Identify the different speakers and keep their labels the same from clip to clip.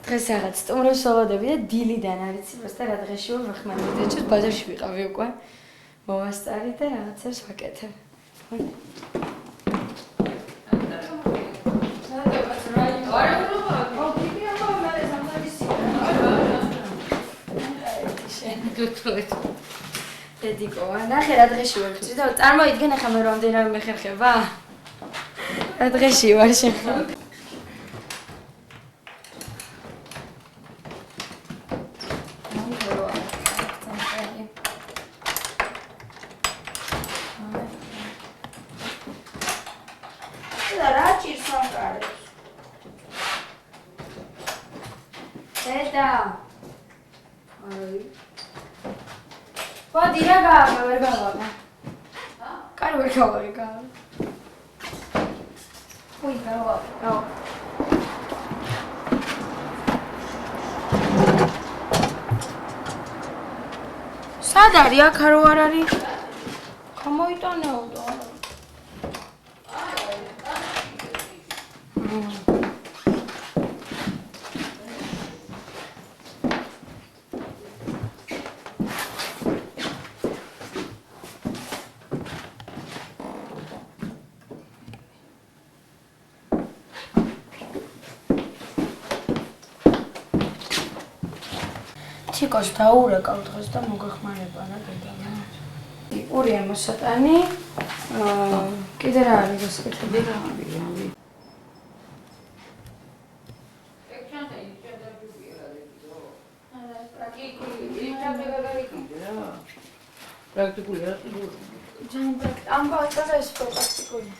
Speaker 1: დღეს რაღაც სტუმრებს ველოდები და დილიდან არ იცი, просто რა დღეში ვარ ხმარები და ჩუს ბაზარში ვიყავი უკვე. მოვასწარი და რაღაცებს ვაკეთებ. დედიკო, ნახე რა დღეში ვარ. და წარმოიდგენ ახლა მე რამდენად მეხერხება? რა დღეში ვარ შეხა. Pode ir agora, ver agora. Cara, ver agora. Ui, agora. სადარი აქ არ არის? გამოიტანეო. Chicos, დაურეკავ დღეს და მოგეხმარება რა დედა. ურია მოსატანი. კიდე რა არის გასაკეთებელი?
Speaker 2: პრაქტიკული რა ტიპური?
Speaker 1: ამბავი ეს პრაქტიკული.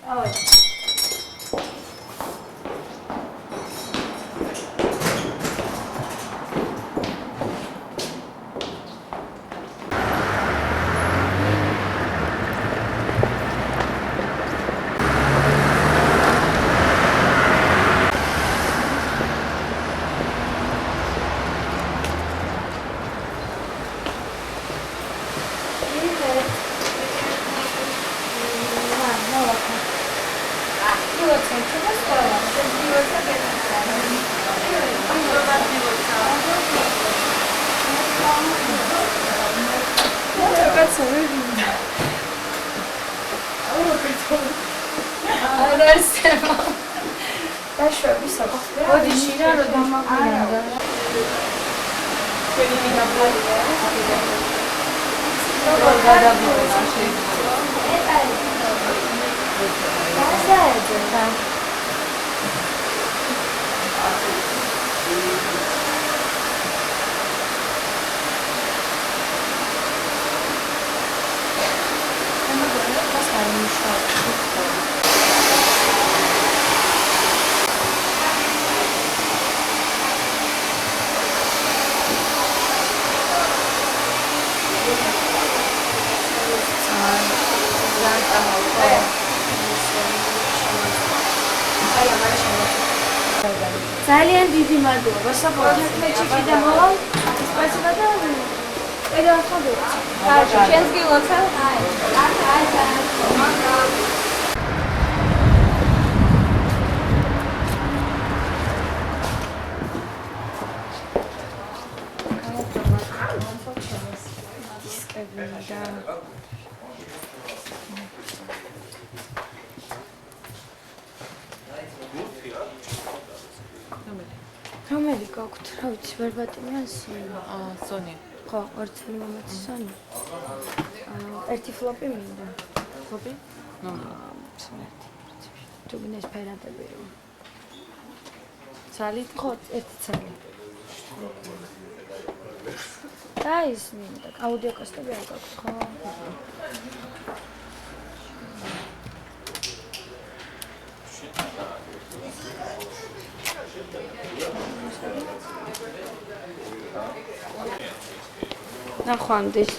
Speaker 1: დავაი. ძალიან დიდი მადლობა საფრთხე ჩიკიდა მოვა სპეციალ და ედა ხდება. კარგი, შენს გილოცა? აი. რომელი გაქვთ? რა ვიცი, ვერბატიმი ან სონი?
Speaker 2: სონი.
Speaker 1: ხო, ორცელი მომაცი სონი. ერთი ფლოპი მინდა.
Speaker 2: ფლოპი?
Speaker 1: თუ მინეს ფერადები რომ.
Speaker 2: ცალი?
Speaker 1: ხო, ერთი ცალი. და ის მინდა, აუდიო კასტები არ გაქვთ, ხო? ნახვამდის.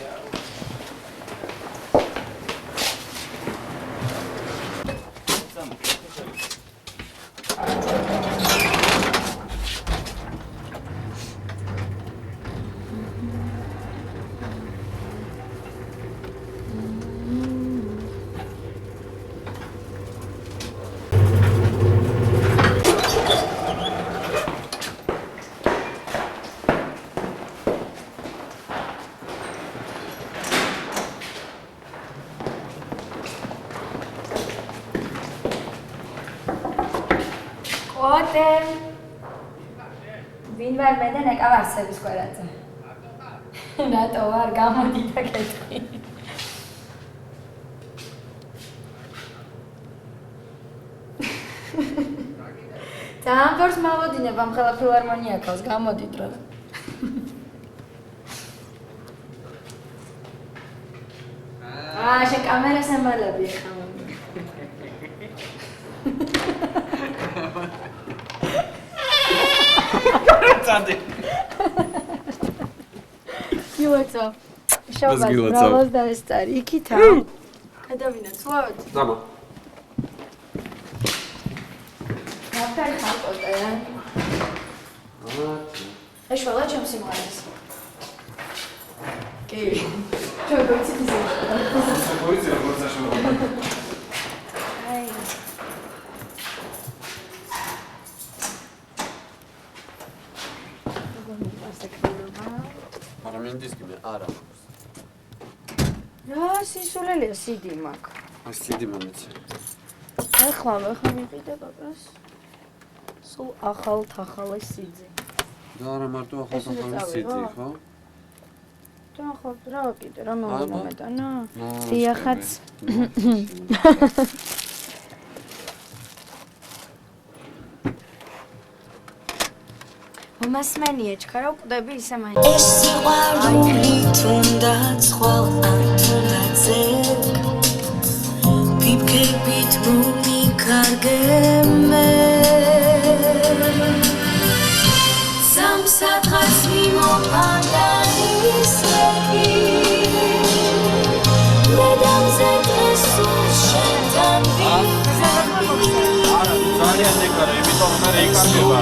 Speaker 1: მოვხდე. ვინ ვარ მე და ნეკა ვარსების კვერაძე. რატო ვარ გამოდი და კეთრი. ძალიან ბევრს მავოდინებ ამ ხელა ფილარმონია ქავს, გამოდით რა. შენ კამერას ემალები ხა.
Speaker 3: Tade.
Speaker 1: Გილოცავ. შავად ბრავოს და ეს წარი. იქითა. გადავინა ცვლავთ.
Speaker 3: Dama.
Speaker 1: ნახტარ ხალხოte. ეშველა ჩემს სიმღერას. კი. ჩვენ გვიცით ისე.
Speaker 3: Policja როგორცაშოვა.
Speaker 1: აი.
Speaker 3: მაგრამ ინდისკი მე არა.
Speaker 1: რა სისულელია სიდი მაქვს.
Speaker 3: აი სიდი მომეცე.
Speaker 1: ახლა მიყიდე პაპას. სულ ახალ-თახალი სიძე.
Speaker 3: და არა მარტო ახალ-თახალი სიდი, ხო?
Speaker 1: და ახლა რა კიდე რა მომეტანა? დიახაც. მომასმენია ჩქარა უყდები ისე მაინც.
Speaker 4: ეს სიყვარული თუნდაც ხვალ არ თუნდაც ეგ პიპკებით მომიკარგემე სამსადღაც მიმოყანდა ისეთი ლედამზე დღესულ შენთან
Speaker 3: არა, ძალიან ეკარა, იმიტომ მე ეკარდება.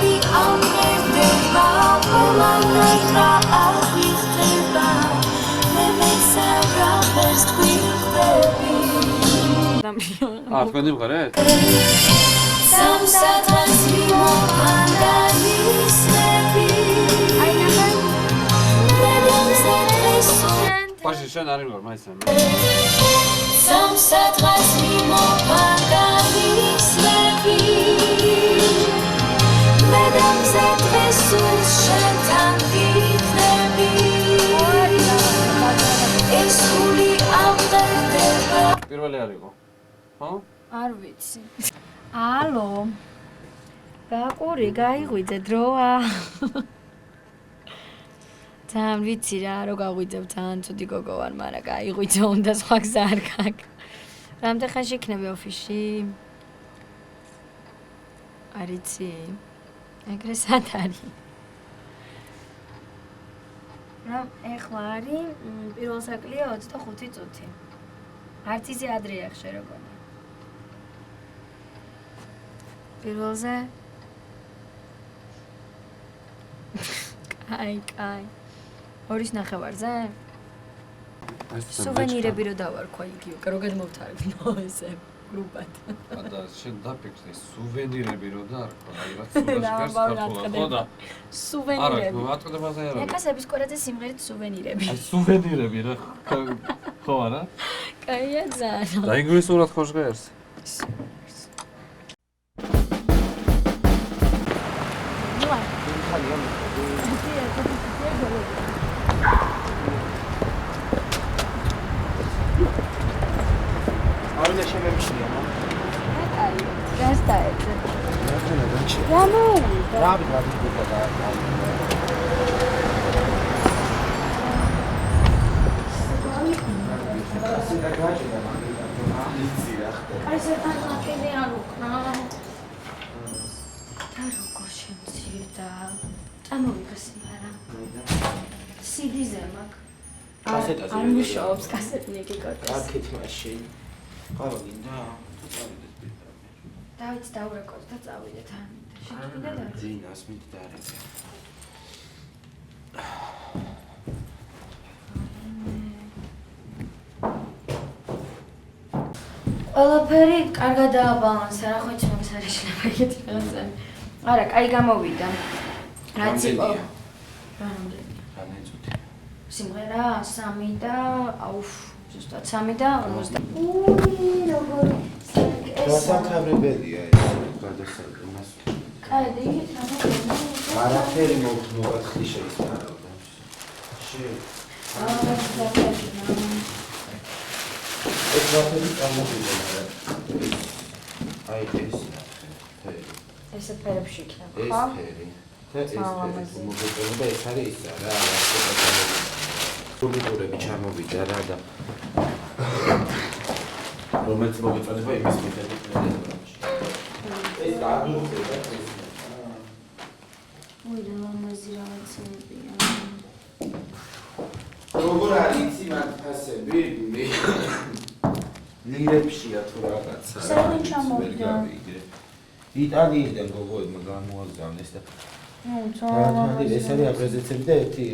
Speaker 3: თქვენი მღერეთ?
Speaker 4: სამსადღაც მიმოყანდა ისეთი აი ნახე ლედამზე დღესულ
Speaker 3: პაში შენ არ ვარ მაისა.
Speaker 4: სამსადღაც მიმოყანდა ისეთი ლედამზე დღესულ შენთან ვიქნები ეს გული ამღერდება
Speaker 3: პირველი არ იყო. ხო?
Speaker 1: არ ვიცი. ალო. გაყური, გაიღვიძე დროა. ძალიან ვიცი რა, რო გაღვიძებ, ძალიან ცუდი გოგო ვარ, მაგრამ გაიღვიძე, უნდა სხვა გზა არ გაქვს. რამდენ ხანში იქნები ოფისში? არ იცი. ეგრე სად არის? რა, ეხლა არის პირველ საკლია 25 წუთი. არც ისე ადრეა ხშე როგორ. პირველზე? კაი. 2:30-ზე? სუვენირები რო დავარქვა იგივე, რო გადმოვთარგმნო ესე გრუპად.
Speaker 3: და შენ დაფიქრე სუვენირები რო და არ ხო, აი რა სუვენირებს ქართულად ხო და
Speaker 1: სუვენირები.
Speaker 3: არა, ატყდებაზე არა.
Speaker 1: ეკასების კვერაძე სიმღერით სუვენირები.
Speaker 3: აი სუვენირები რა. ხო არა?
Speaker 1: კაია ძალიან.
Speaker 3: და ინგლისურად ხო ჟღერს?
Speaker 5: არდა შემემჩნია მა.
Speaker 1: გასტაეცე.
Speaker 5: რა დაჩი.
Speaker 1: რა მოვიდა?
Speaker 5: რა ვიგა და სიდა გაჭირდა მაგრამ იცი რა ხდება.
Speaker 1: აი ზეთან ნაკელი არ უკნა. და როგორ შემცირდა? წამოვიდა სიმღერა. CD-ზე მაქვს.
Speaker 5: კასეტაზე
Speaker 1: არ მუშაობს კასეტნიკი კორტეს.
Speaker 5: კარგით მაშინ. ყავა გინდა?
Speaker 1: დავით დაურეკოთ და წავიდეთ ამ. შეგიძლია და
Speaker 5: ძინას მიდარები.
Speaker 1: ყველაფერი კარგად დააბალანსა, რა ხო იცი მაგას არ შეიძლება ეგეთი რაღაცა. არა, კაი გამოვიდა. რაც იყო. რამდენი?
Speaker 5: რამდენი?
Speaker 1: სიმღერა 3 და აუф, ზუსტად 3 და 50. უი, როგორ
Speaker 5: დასაკავრებელია ეს გადასაკამას.
Speaker 1: კაი,
Speaker 5: არაფერი მოგხმობა ხრი შეისწავლება. ეს ვაფერი წამოვიდა, აი ეს ფერი.
Speaker 1: ესე ფერებში იქნება,
Speaker 5: ეს
Speaker 1: ხო?
Speaker 5: ფერი. და ეს ფერი მოგეწონება ეს არის ისა რა, სულიტურები ჩამოვიდა რა და რომელიც მოგეწონება იმის მიხედვით ეს დაგუხდება ეს.
Speaker 1: ой, да ლამაზი რაღაცებია.
Speaker 5: როგორ არის იცი მათ ფასები? ლირებშია თუ რაღაცა.
Speaker 1: საერთოდ ჩამოვიდა.
Speaker 5: იტალიიდან გოგოებმა გამოაგზავნეს და
Speaker 1: ნუ,
Speaker 5: ეს არის აპრეზენტები და ერთი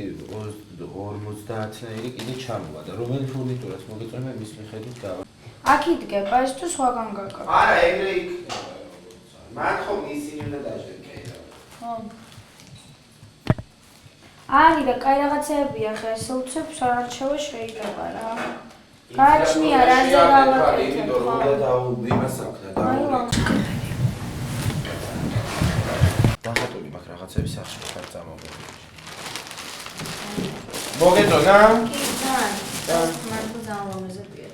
Speaker 5: 50-ნაირი კიდე ჩამოვა და რომელი ფურნიტურას მოგეწონება მის მიხედვით გავა.
Speaker 1: აქ იდგება ეს თუ სხვაგან გაკა.
Speaker 5: არა, ეგრე იქნება. მან ხომ ისინი უნდა დაჟდენ კეიდა.
Speaker 1: ხო. არის და კაი რაღაცებია ხა ეს უცებს არჩევა შეიძლება რა. გააჩნია რაზე გავაკეთებ ხო?
Speaker 5: და იმასაკდა და დახატული მაქვს რაღაცების სახში ხარ წამოვედი. მოგეწონა?
Speaker 1: კი, თან. მართლა ძალამაზებია.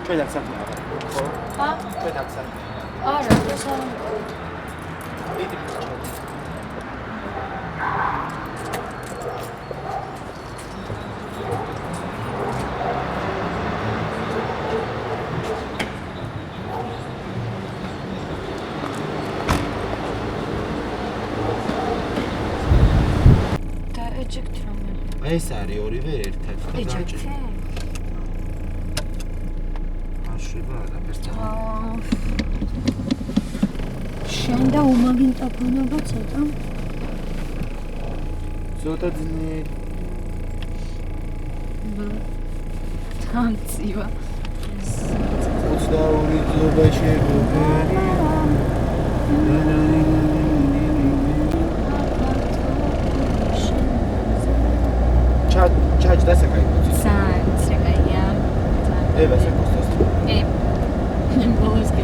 Speaker 5: ჩვენ აქ საქმე არა. ხო?
Speaker 1: ხა?
Speaker 5: ჩვენ აქ საქმე.
Speaker 1: არა, ეს არ
Speaker 5: მიდი ჩადი.
Speaker 1: და ეჯექტ რომელი?
Speaker 5: ეს არის ორივე ერთად და
Speaker 1: ეჯექტი?
Speaker 5: აშება და პერსტა.
Speaker 1: შენ და უმაგინტაფონობა ცოტა.
Speaker 5: ცოტა ძნე.
Speaker 1: თანცივა.
Speaker 5: 22 ძობა შეგობერი. ჩაჯ და საკაი.
Speaker 1: სანცრეკაია.
Speaker 5: ება საკოსტოს.
Speaker 1: ნემბოლოსკი.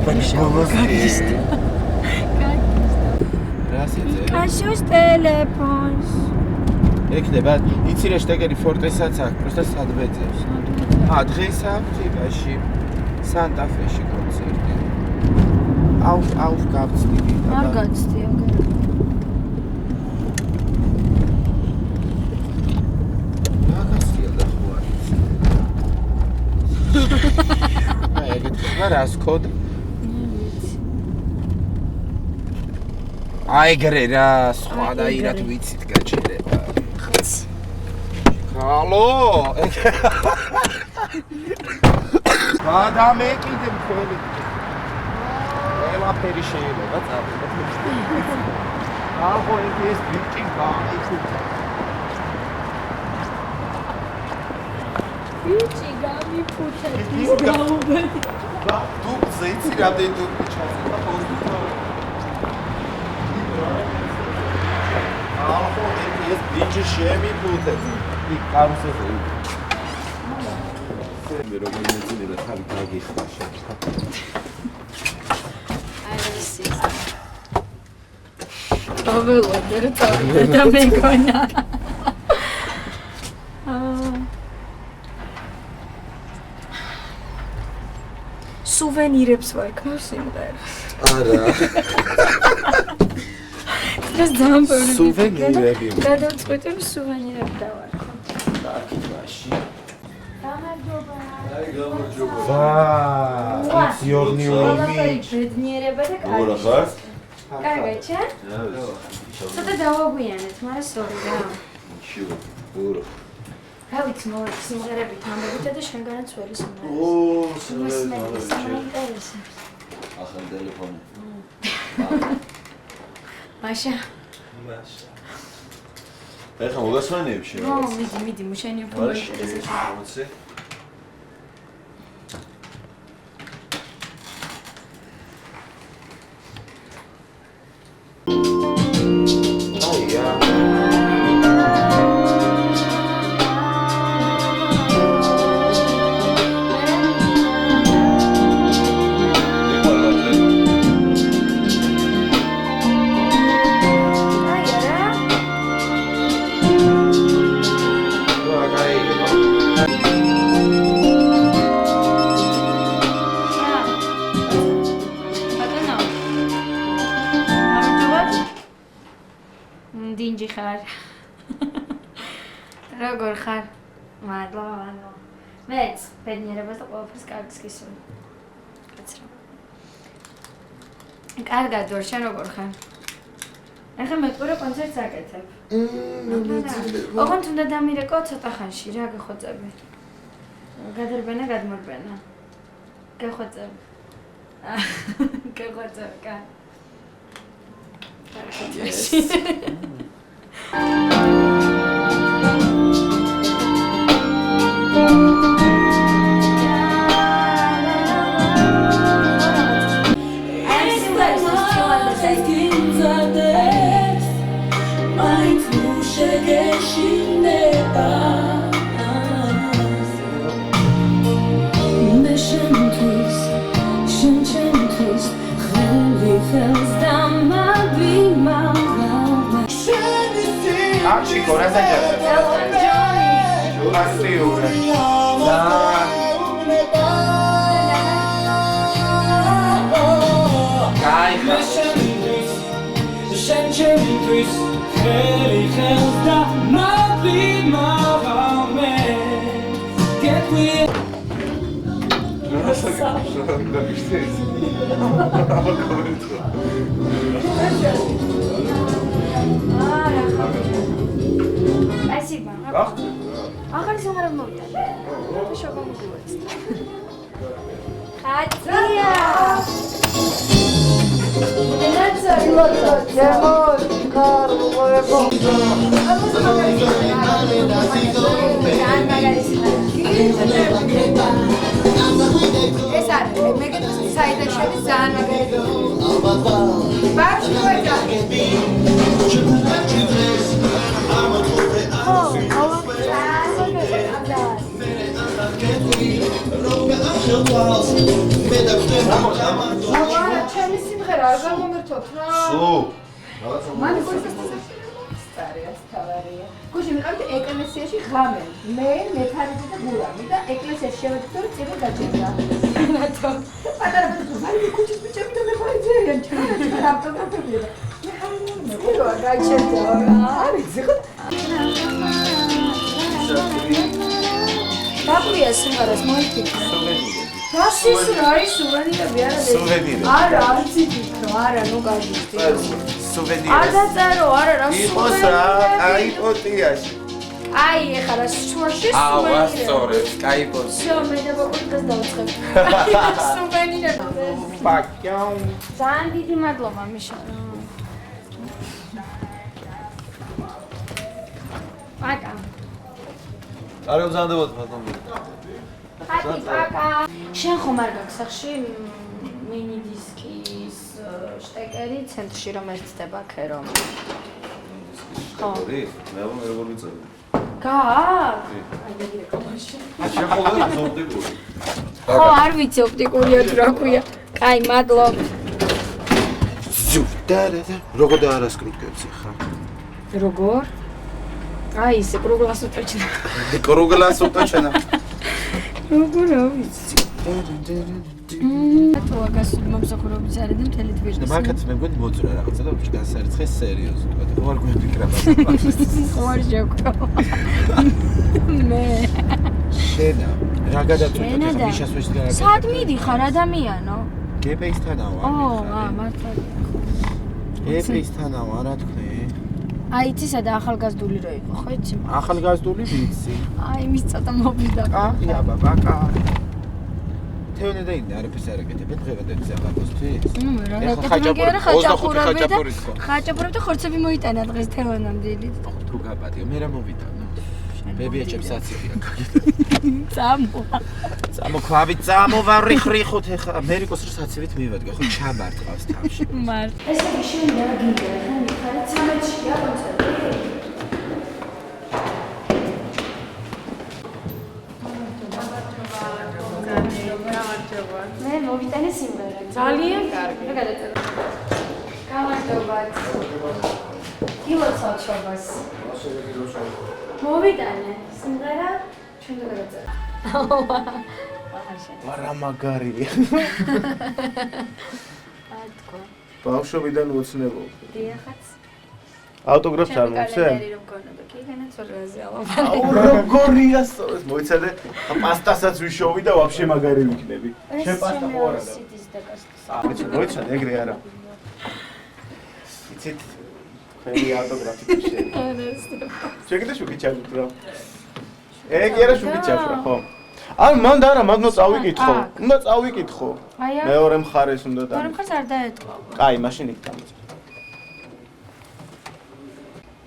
Speaker 5: ბოლოსკი. რასიძე?
Speaker 1: კაშოს ტელეფონს.
Speaker 5: ეკნება, იცი რა შტეკერი ფორტესაც აქვს, პროსტა სადვეძებს. დღეს აქვს ტიპაში სანტა-ფეში კონცერტი. აუს გავწდი.
Speaker 1: არ გაცდი, აგერ. რას კოდ? აიგრე რა, სხვა და ირად ვიცით გაჩერება. ჰალო? გადამე კიდე მთელი. ყველაფერი შეიძლება წავიდეთ. ახო ეს ბიჭი გამიფუჭა. ბიჭი გამიფუჭა, ის გაუბედი.
Speaker 5: დუბზე იცი რამდენი დუბი ჩაწერა პოზიტო. ახო ეს ბიჭი შემიფუჭეს. იქ კარუსელზე. მე როგორ მეძინება თავი გაგიხდა შეჭა.
Speaker 1: აიში. დაველოდე წავიდე და მეგონა. სუვენირებს ვაიქნო სიმღერას.
Speaker 5: არა.
Speaker 1: ეს ძალიან ბევრი
Speaker 5: სუვენირები.
Speaker 1: გადავწყვიტე სუვენირები დავარქო.
Speaker 5: დაკიდაში.
Speaker 1: გამარჯობა.
Speaker 5: აი გამარჯობა. ვაა, it's your new image.
Speaker 1: ბედნიერება და
Speaker 6: როგორ ხარ?
Speaker 1: კარგად ჩა? ცოტა დავაგვიანეთ, მაგრამ სორი რა.
Speaker 6: შუა, ურო.
Speaker 1: რა ვიცი, მოვედი სიმღერებით ამბობთ და შენგანაც ველი სიმღერას.
Speaker 6: სულ
Speaker 1: საინტერესებს.
Speaker 6: ახალ ტელეფონი.
Speaker 1: მაშა.
Speaker 6: ეხლა მოგასვენებ შენ.
Speaker 1: მიდი, შენი უფრო
Speaker 6: მოინტერესებს.
Speaker 1: როგორ ხარ? მადლობა. მეც ბედნიერებას და ყველაფერს კარგს გისურვებ. კაცრა. კარგად ვარ, შენ როგორ ხარ? ახლა მეყურე კონცერტს აკეთებ. ოღონდ უნდა დამირეკო ცოტა ხანში, რა გეხოცები? გადარბენა, გადმორბენა. გეხოცებ. გეხოცებ, კა.
Speaker 5: Chico, ora sei già. Passione. Dai.
Speaker 1: Спасибо. Ახალი სიმღერა მოვიტანე. შობა მოგივაც. ხატია. ენაცა ლოტო, ჯემო, კარლოებო. ეს არის მეგეთის საიდან შედის ძალიან მაგარი. ბაშკოეჭა. ჩემი სიმღერა არ გამომერთოთ რა.
Speaker 6: სულ.
Speaker 1: მან გულსასწარია თავარია. გუშინ ვიყავით ეკლესიაში ღამე. მე, მეთარიძე და გურამი და ეკლესიაში შევედი რომ წინა გაჭირდა. რატო? პატარა ბავშვი ქუჩის ბიჭები და მე ხარიძეიან ჩემი ავტოგრაფები. მე ხარ გაჭირდა რა. არის ზღ. დაგვია სიმღერას მოიფიქრე. რაშის რა ის სუვენირები არა და
Speaker 5: სუვენირები.
Speaker 1: არა, არც იფიქრო, არა, ნუ გაგვისტი.
Speaker 5: სუვენირები.
Speaker 1: არ დაწერო, არა რა
Speaker 5: იყოს რა, აი პოტიაში.
Speaker 1: აი, ეხლა რა შუაში სუვენირები.
Speaker 5: ავასწორებს, კაი პოტი.
Speaker 1: всё, მე დავაკეთე დავწყებ. სუვენირები.
Speaker 5: პაკიონ.
Speaker 1: ძალიან დიდი მადლობა, მიშა. პაკა.
Speaker 6: არა გზანდებოდ ბატონო.
Speaker 1: ხათი პაკა. შენ ხომ არ გაქვს სახში მინი დისკის შტეკერი ცენტრში რომ ერთდება ქერო. ხო.
Speaker 6: მე როგორ ვიწევი?
Speaker 1: გააქვს? აი დაგირეკომაში.
Speaker 6: შენ ხოლმე ოპტიკური.
Speaker 1: ხო, არ ვიცი ოპტიკურია თუ რა ქვია. კაი, მადლობა.
Speaker 5: როგორ დაარასკრუტკებს ხა?
Speaker 1: როგორ? აი, ისე კრუგლასუტაჩნა.
Speaker 5: კრუგლასუტაჩნა.
Speaker 1: როგორ რა ვიცი. თუ აგას მომსახურების არის და მთელი თბილისი.
Speaker 5: და მაგათ მე მგონი მოძრა რაღაცა და ვიჩ გასარცხე სერიოზულად. ხო არ გვიფიქრა.
Speaker 1: ხო არ შევკრო. მე.
Speaker 5: შენა, რა გადაწყვეტე ხა მიშას ვეშ რა.
Speaker 1: სად მიდიხარ ადამიანო?
Speaker 5: გეპეისთანაა.
Speaker 1: მართალია.
Speaker 5: გეპეისთანაა, რა თქვი?
Speaker 1: აი, იცისა და ახალგაზრდული რო იყო, ხო იცი?
Speaker 5: ახალგაზრდული ვიცი.
Speaker 1: აი, მის ცოტა მოვიდა.
Speaker 5: აი, აბა, ბაკა. თეონე და ინდა არაფერს არ ეკეთებენ დღევანდელი ზაღაბოსთვის.
Speaker 1: რა ეკეთებენ არა ხაჭაპურები და ხორცები მოიტანა დღეს თეონამდელი.
Speaker 5: თუ გაპატიო, მე რა მოვიტანო? ბებიაჩებს აციხია გაგიდა. წამო ქვავი ვარიხრიხოთ ეხა ამერიკოს რო საცივით მივადგა, ხო ჩაბარტყავს თავში.
Speaker 1: მარტ. ესე იგი შენ რა გინდა, ხა მიხარეთ 13-ია კონცერტი? მე მოვიტანე სიმღერა. ძალიან კარგი. რა გადაწერე? გამარჯობათ. გილოცავ შობას. მოვიტანე სიმღერა, ჩვენ გადაწერე.
Speaker 5: ვარა მაგარია.
Speaker 1: ათქო.
Speaker 5: ბავშვობიდან უცნებობ.
Speaker 1: დიახაც.
Speaker 5: ავტოგრაფს არ მომცე?
Speaker 7: რომ გქონოდა კი განაც ორაზე ალაპარაკე.
Speaker 5: აუ როგორია სწორად მოიცადე პასტასაც ვიშოვი და ვაფშე მაგარი ვიქნები. შენ პასტა ხო არა და? მოიცადე ეგრე არა. იცით ხელი ავტოგრაფი შენ. შეგიძლია შეგიჩაჯოთ რა. ეგ არა შეგიჩაჯრა ხო? ან მან და არა მაგნო წავიკითხო. უნდა წავიკითხო. მეორე მხარეს უნდა და.
Speaker 7: მეორე მხარეს არ დაეთქვა.
Speaker 5: კაი, მაშინ იქ დამეწე.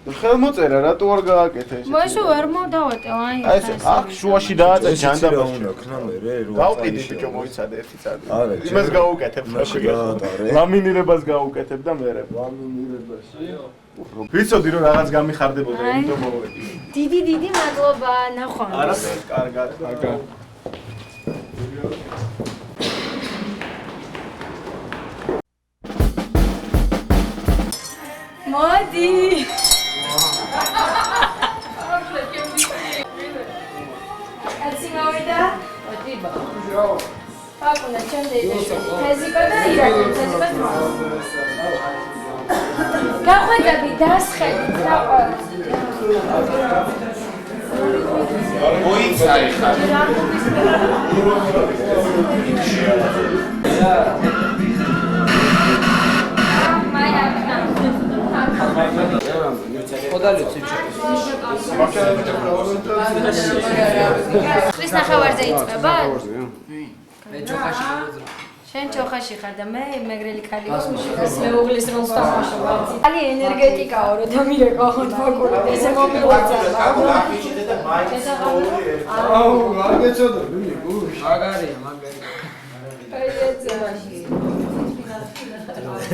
Speaker 5: ხელმოწერა რატო არ გააკეთე ესე?
Speaker 7: მოესო ვერ მოდავატე, აი
Speaker 5: ეს აქ შუაში დააწე ჯანდაბაში.
Speaker 6: ქნამერე, რო
Speaker 5: გავყიდი ბიჭო მოიცადე ერთი წადი.
Speaker 6: არა,
Speaker 5: იმას გაუკეთებ
Speaker 6: მაშინ გაატარე.
Speaker 5: ლამინირებას გაუკეთებ და მე ლამინირებაში. ვიცოდი რომ რაღაც გამიხარდებოდა, იმიტომ მოვედი.
Speaker 7: დიდი მადლობა, ნახვამდის.
Speaker 5: არა, კარგად, კარგად.
Speaker 7: მოდი. აცი მოვიდა?
Speaker 2: მოდი ბაჟო.
Speaker 7: აკუნა ჩანდეიში. ფიზიკა და ირაკი, ფიზიკა და. გახვედები დასხედი, რაყო.
Speaker 5: მოიცაი ხარ.
Speaker 7: ხრის ნახევარზე იწყება? შენ ჩოხაში ხარ და მე მეგრელი ქალი ვარ, მაშინ მეუღლის როლს თამაშობ. ხალი ენერგეტიკაო, რომ დამირეკო ფაკური, ესე მომილოცა.
Speaker 5: აუ, არ გეცოდა, ბიჭო, გუშ.
Speaker 2: მაგარია, მაგარი.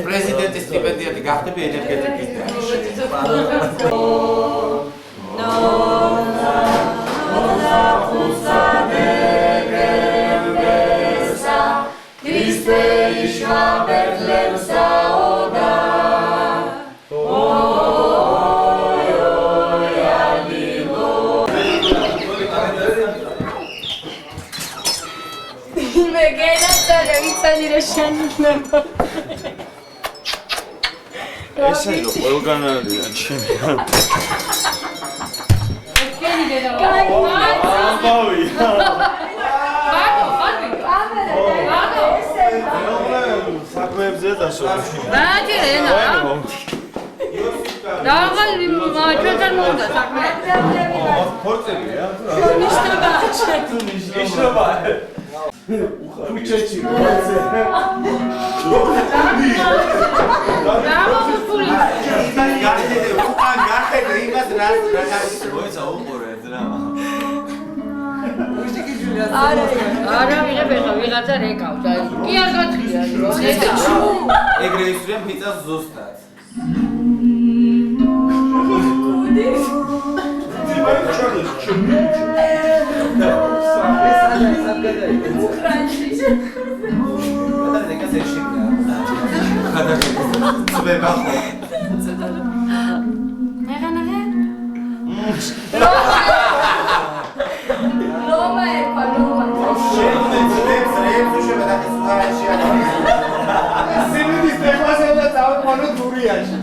Speaker 5: პრეზიდენტის სტიპენდიატი გახდები ენერგეტიკის დარგში.
Speaker 7: მე გენაცალე ვიცანი რა შენინება.
Speaker 6: ესე რომ ყველგან არიან ჩემი.
Speaker 7: კენი დედა. კაი,
Speaker 5: ამბავი.
Speaker 7: ბაგო,
Speaker 5: საქმეებზე დაშორში.
Speaker 2: ბაჭი რენა. რაღაც ჩვენთან მოვიდა საქმე.
Speaker 5: ფორტებია?
Speaker 7: ნიშნობა.
Speaker 5: ნიშნობა. ქუჩაში მოიცე.
Speaker 2: არა ვიღებ ეხა ვიღაცა რეკავს აი კი არ გათხია
Speaker 6: ეგრე ისვრიან ფიცას ზუსტად.
Speaker 5: სინდის დეხვასა და წავიყვანო დურიაში.